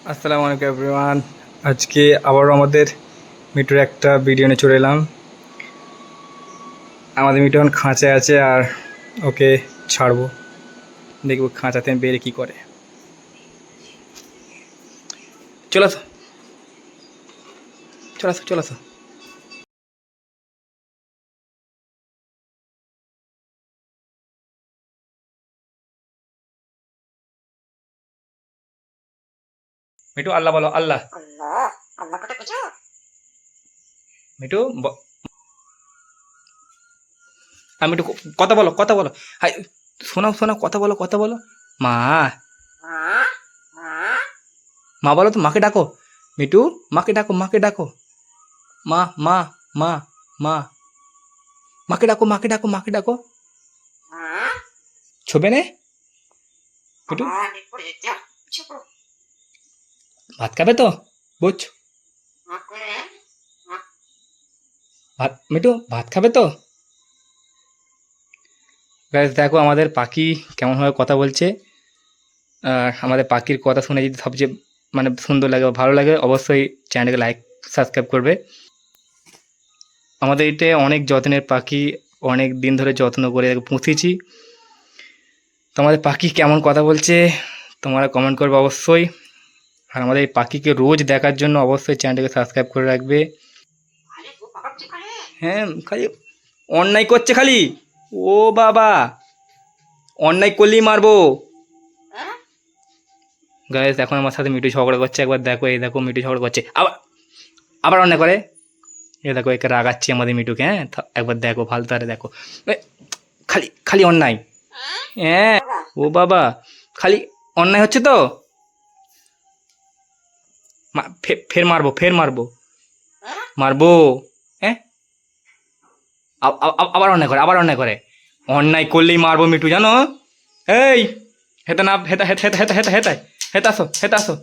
আসসালামু আলাইকুম এভরিওয়ান। আজকে আবারও আমাদের মিঠুর একটা ভিডিও নিয়ে চলে এলাম। আমাদের মিঠু এখন খাঁচায় আছে আর ওকে ছাড়বো, দেখবো খাঁচাতে বেরে কি করে। চলে আসো, চলে আসো, চলে আসো। মিঠু আল্লাহ বলো, আল্লাহ। মিঠু আর মিঠু কথা বলো, কথা বলো। হাই, শোনাও শোনাও, কথা বলো, কথা বলো। মা, মা বলো তো, মাকে ডাকো। মিঠু, মাকে ডাকো, মাকে ডাকো। মা মা মা মা, মাকে ডাকো, মাকে ডাকো, মাকে ডাকো। ছবে নে মিঠু, ভাত খাবে তো? বুঝ, ভাত মিঠু, ভাত খাবে তো? গাইস দেখো আমাদের পাখি কেমনভাবে কথা বলছে। আর আমাদের পাখির কথা শুনে যদি সবচেয়ে সুন্দর লাগে বা ভালো লাগে, অবশ্যই চ্যানেলকে লাইক সাবস্ক্রাইব করবে। আমাদের এটা অনেক যত্নের পাখি, অনেক দিন ধরে যত্ন করে পুষেছি। তো আমাদের পাখি কেমন কথা বলছে তোমরা কমেন্ট করবে অবশ্যই। আর আমাদের এই পাখিকে রোজ দেখার জন্য অবশ্যই চ্যানেলটাকে সাবস্ক্রাইব করে রাখবে। হ্যাঁ, খালি অন্যায় করছে খালি। ও বাবা, অন্যায় করলেই মারবো। গাইস এখন আমার সাথে মিঠু ঝগড়া করছে, একবার দেখো, এই দেখো মিঠু ঝগড়া করছে, আবার আবার অন্যায় করে। এই দেখো একে রাগাচ্ছি আমাদের মিঠুকে। হ্যাঁ, একবার দেখো ভালো তারে দেখো। এ, খালি খালি অন্যায়। হ্যাঁ, ও বাবা, খালি অন্যায় হচ্ছে তো। ফের মারবো, ফের মারবো, মারবো। হ্যাঁ, আবার অন্যায় করে, আবার অন্যায় করে। অন্যায় করলেই মারবো মিঠু, জানো। এই, হেতে না, হেতা হেতা হেতা হেতা হেতা হেতায়, হেতা আসো, হেতা আসো।